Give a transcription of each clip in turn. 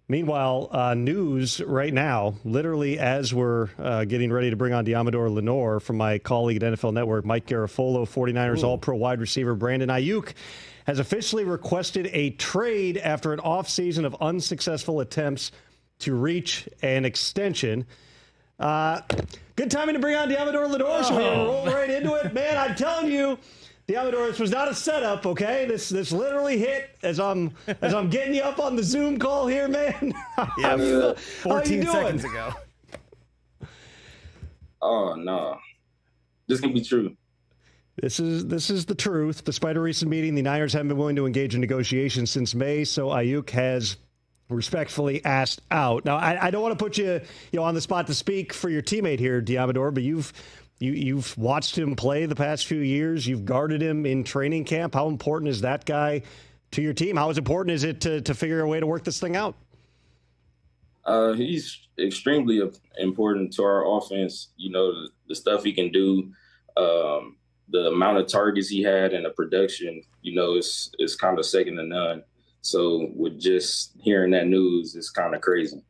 Meanwhile, news right now, literally as we're getting ready to bring on Deommodore Lenoir from my colleague at NFL Network, Mike Garafolo, 49ers All-Pro wide receiver Brandon Aiyuk has officially requested a trade after an offseason of unsuccessful attempts to reach an extension. Good timing to bring on Deommodore Lenoir, so we're going to roll right into it. Man, I'm telling you, Deommodore, this was not a setup, okay? This literally hit as I'm getting you up on the Zoom call here, man. Yeah, 14 seconds ago. Oh no, this can be true. This is the truth. Despite a recent meeting, the Niners haven't been willing to engage in negotiations since May, so Aiyuk has respectfully asked out. Now, I don't want to put you on the spot to speak for your teammate here, Deommodore, but you've watched him play the past few years. You've guarded him in training camp. How important is that guy to your team? How important is it to figure a way to work this thing out? He's extremely important to our offense. You know, the stuff he can do, the amount of targets he had and the production, you know, it's kind of second to none. So with just hearing that news, it's kind of crazy.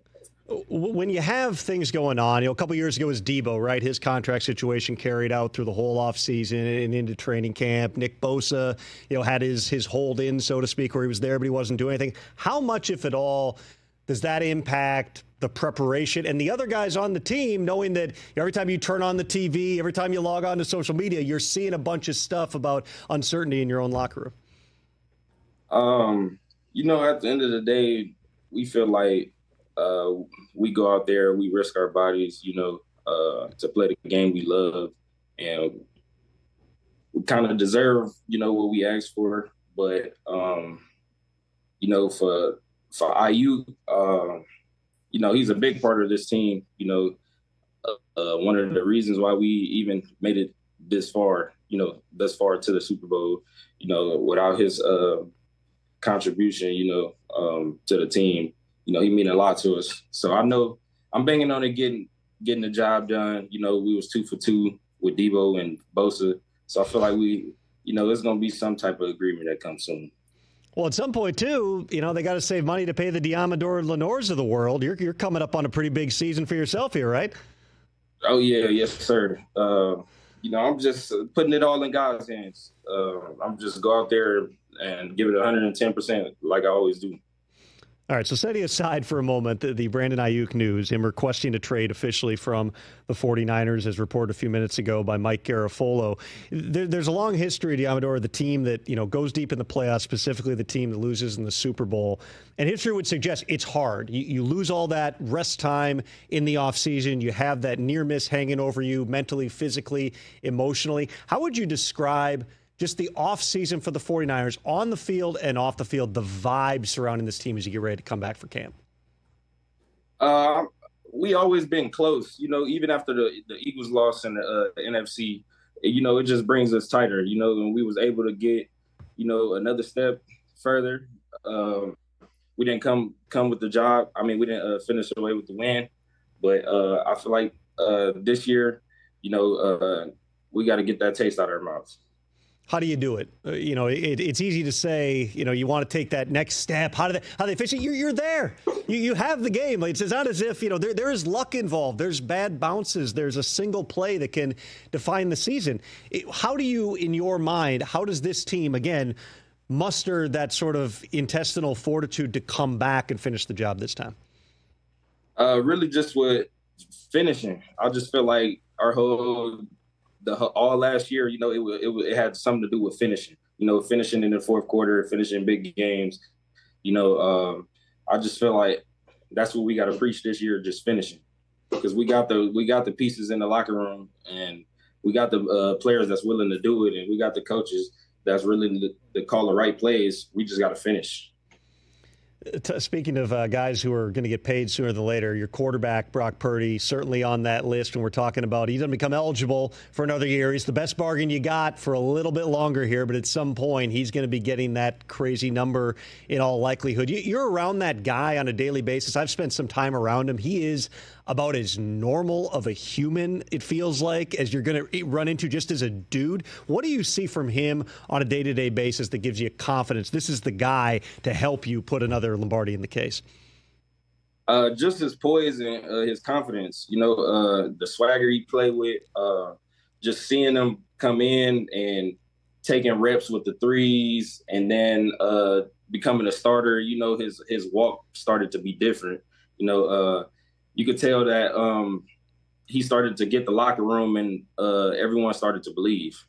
When you have things going on, a couple years ago was Debo, right? His contract situation carried out through the whole offseason and into training camp. Nick Bosa, had his hold in, so to speak, where he was there, but he wasn't doing anything. How much, if at all, does that impact the preparation and the other guys on the team, knowing that every time you turn on the TV, every time you log on to social media, you're seeing a bunch of stuff about uncertainty in your own locker room? At the end of the day, we feel like we go out there, we risk our bodies, to play the game we love. And we kind of deserve, what we asked for. But, for Aiyuk, he's a big part of this team. One of the reasons why we even made it this far to the Super Bowl, without his contribution, to the team, he mean a lot to us. So I know I'm banging on it, getting the job done. We was 2 for 2 with Debo and Bosa. So I feel like it's going to be some type of agreement that comes soon. Well, at some point, too, they got to save money to pay the Deommodore Lenoirs of the world. You're coming up on a pretty big season for yourself here, right? Oh, yeah. Yes, sir. I'm just putting it all in God's hands. I'm just go out there and give it 110% like I always do. All right, so setting aside for a moment the Brandon Aiyuk news, him requesting a trade officially from the 49ers, as reported a few minutes ago by Mike Garafolo. There's a long history, Deommodore, of the team that goes deep in the playoffs, specifically the team that loses in the Super Bowl. And history would suggest it's hard. You lose all that rest time in the offseason. You have that near miss hanging over you mentally, physically, emotionally. How would you describe just the offseason for the 49ers, on the field and off the field, the vibe surrounding this team as you get ready to come back for camp? We always been close, even after the Eagles loss in the NFC, it just brings us tighter, and we was able to get, another step further. We didn't come with the job. I mean, we didn't finish away with the win, but I feel like this year, we got to get that taste out of our mouths. How do you do it? It's easy to say, you want to take that next step. How do they fix it? You're there. You have the game. It's not as if, there is luck involved. There's bad bounces. There's a single play that can define the season. How do you, in your mind, how does this team, again, muster that sort of intestinal fortitude to come back and finish the job this time? Really just with finishing. I just feel like our all last year, it had something to do with finishing. Finishing in the fourth quarter, finishing big games. I just feel like that's what we got to preach this year, just finishing, because we got the pieces in the locker room, and we got the players that's willing to do it, and we got the coaches that's willing to call the right plays. We just got to finish. Speaking of guys who are going to get paid sooner than later, your quarterback, Brock Purdy, certainly on that list when we're talking about he doesn't become eligible for another year. He's the best bargain you got for a little bit longer here, but at some point he's going to be getting that crazy number in all likelihood. You're around that guy on a daily basis. I've spent some time around him. He is about as normal of a human, it feels like, as you're going to run into just as a dude. What do you see from him on a day-to-day basis that gives you confidence this is the guy to help you put another Lombardi in the case? Just his poise and his confidence. The swagger he played with. Just seeing him come in and taking reps with the threes, and then becoming a starter. His walk started to be different. You could tell that he started to get the locker room, and everyone started to believe.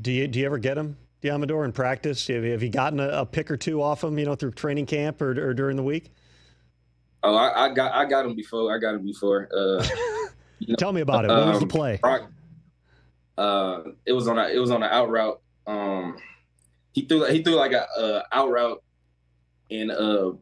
Do you ever get him, Deommodore, in practice? Have you gotten a pick or two off him, through training camp or during the week? Oh, I got him before. Tell me about it. What was the play? Brock, it was on an out route. He threw like a out route in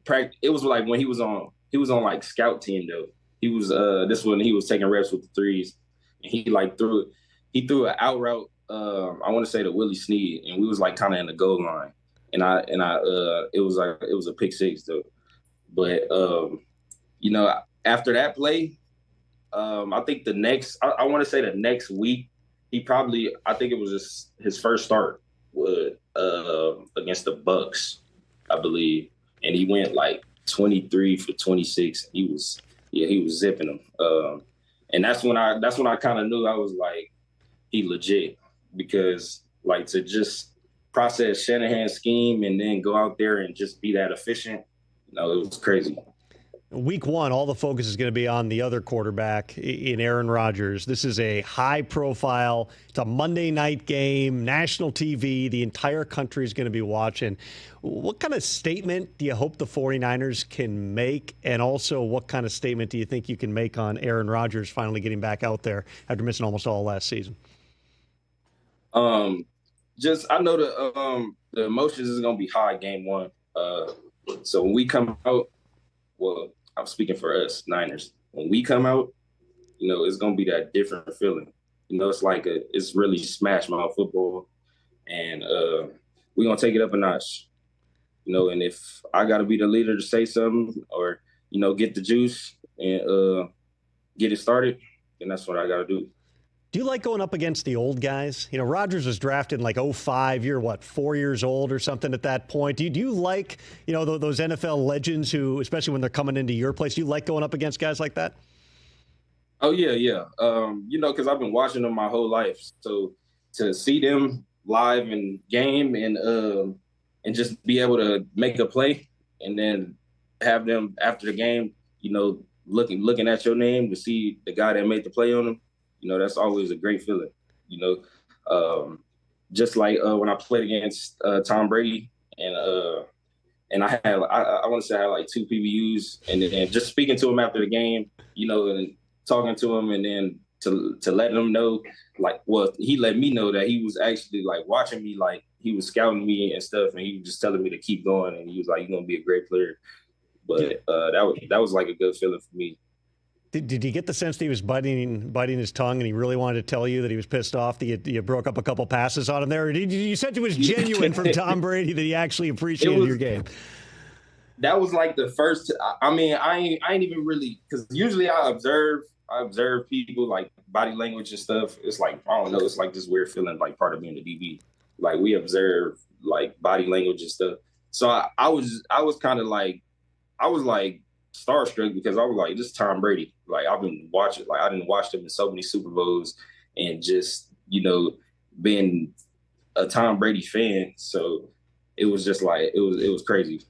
practice. It was like when he was on like scout team though. He was this when he was taking reps with the threes, and he threw an out route. I want to say to Willie Snead, and we was like kind of in the goal line, and it was a pick six though. But after that play, I think I want to say the next week, I think it was his first start against the Bucks, I believe, and he went like 23 for 26. He was zipping them, and that's when I kind of knew I was like, he legit, because like to just process Shanahan's scheme and then go out there and just be that efficient, it was crazy. Week one, all the focus is going to be on the other quarterback in Aaron Rodgers. This is a high profile. It's a Monday night game, national TV. The entire country is going to be watching. What kind of statement do you hope the 49ers can make? And also, what kind of statement do you think you can make on Aaron Rodgers finally getting back out there after missing almost all last season? I know the emotions is going to be high game one. So when we come out, well, I'm speaking for us Niners. When we come out, it's gonna be that different feeling. It's like it's really smash mouth football, and we're gonna take it up a notch. And if I gotta be the leader to say something or get the juice and get it started, then that's what I gotta do. Do you like going up against the old guys? Rodgers was drafted in like 2005. You're 4 years old or something at that point. Do you like, those NFL legends who, especially when they're coming into your place, do you like going up against guys like that? Oh, yeah. Because I've been watching them my whole life. So to see them live in game and just be able to make a play and then have them after the game, looking at your name to see the guy that made the play on them, that's always a great feeling. Just like when I played against Tom Brady, and I want to say I had like 2 PBUs, and just speaking to him after the game, and talking to him, and then to let him know, he let me know that he was actually like watching me, like he was scouting me and stuff, and he was just telling me to keep going, and he was like, "You're gonna be a great player." But that was like a good feeling for me. Did you get the sense that he was biting his tongue and he really wanted to tell you that he was pissed off that you broke up a couple passes on him there? Or did you sense it was genuine from Tom Brady that he actually appreciated your game? That was like the first. I mean, I ain't even really, because usually I observe people like body language and stuff. It's like, I don't know, it's like this weird feeling like part of being a DB. Like we observe like body language and stuff. So I was kind of like, I was like starstruck because I was like, this is Tom Brady. Like I've been watching, like I didn't watch him in so many Super Bowls and just, being a Tom Brady fan. So it was just like, it was crazy.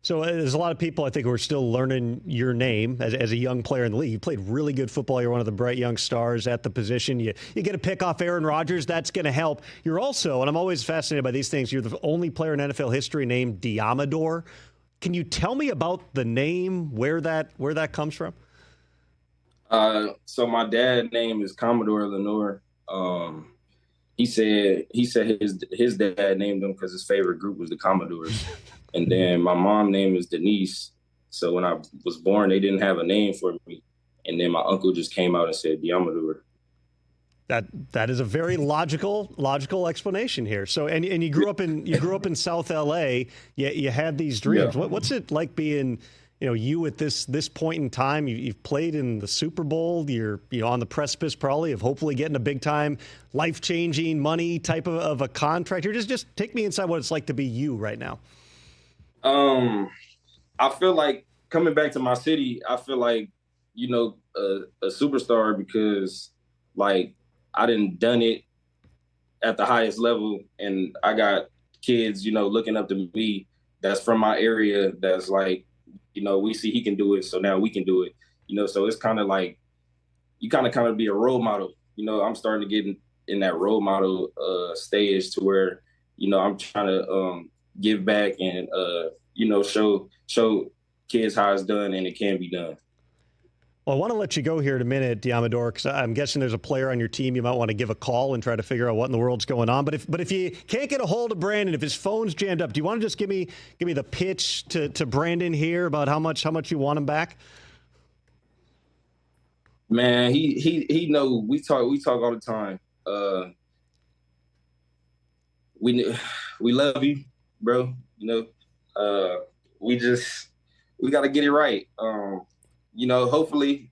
So there's a lot of people, I think, who are still learning your name as a young player in the league. You played really good football. You're one of the bright young stars at the position. You get a pick off Aaron Rodgers. That's going to help. You're also, and I'm always fascinated by these things, you're the only player in NFL history named Deommodore. Can you tell me about the name, where that comes from? So my dad's name is Commodore Lenoir. He said his dad named him because his favorite group was the Commodores. And then my mom's name is Denise. So when I was born, they didn't have a name for me. And then my uncle just came out and said Deommodore. That is a very logical explanation here. So and you grew up in South LA. You had these dreams. Yeah. What's it like being you at this point in time? You've played in the Super Bowl. You're on the precipice probably of hopefully getting a big time, life changing money type of a contract. Just take me inside what it's like to be you right now. I feel like coming back to my city, I feel like, you know, a superstar because, like, I done it at the highest level, and I got kids, you know, looking up to me that's from my area that's like, you know, we see he can do it, so now we can do it. You know, so it's kind of like you kind of be a role model. You know, I'm starting to get in that role model stage to where, you know, I'm trying to give back and, you know, show kids how it's done and it can be done. Well, I want to let you go here in a minute, Deommodore, because I'm guessing there's a player on your team you might want to give a call and try to figure out what in the world's going on. But if you can't get a hold of Brandon, if his phone's jammed up, do you want to just give me the pitch to Brandon here about how much you want him back? Man, he know we talk all the time. We love you, bro. You know, we got to get it right. You know, hopefully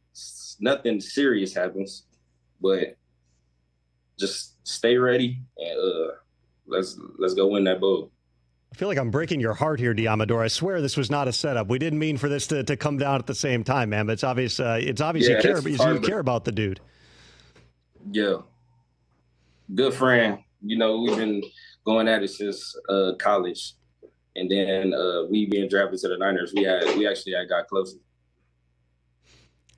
nothing serious happens, but just stay ready and let's go win that bowl. I feel like I'm breaking your heart here, Deommodore. I swear this was not a setup. We didn't mean for this to come down at the same time, man. But it's obvious you care about the dude. Yeah, good friend. You know, we've been going at it since college, and then we being drafted to the Niners. We actually got closer.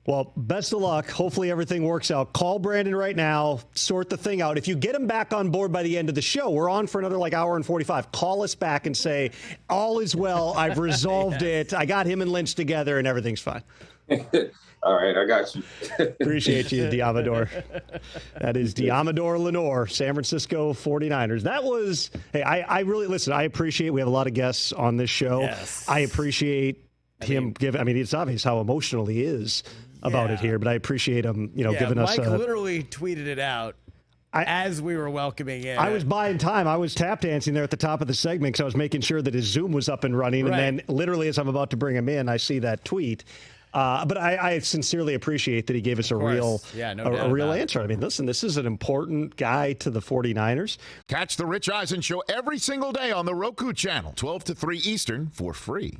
Well, best of luck. Hopefully everything works out. Call Brandon right now. Sort the thing out. If you get him back on board by the end of the show, we're on for another hour and 45. Call us back and say, all is well. I've resolved it. I got him and Lynch together and everything's fine. All right, I got you. Appreciate you, Deommodore. That is Deommodore Lenoir, San Francisco 49ers. That was, hey, I really, listen, I appreciate, we have a lot of guests on this show. Yes. I appreciate him giving, it's obvious how emotional he is about it here, but I appreciate him, giving us. Mike literally tweeted it out as we were welcoming in. I was buying time. I was tap dancing there at the top of the segment because I was making sure that his Zoom was up and running. Right. And then literally as I'm about to bring him in, I see that tweet. But I sincerely appreciate that he gave us a real answer. Listen, this is an important guy to the 49ers. Catch the Rich Eisen Show every single day on the Roku channel, 12 to 3 Eastern, for free.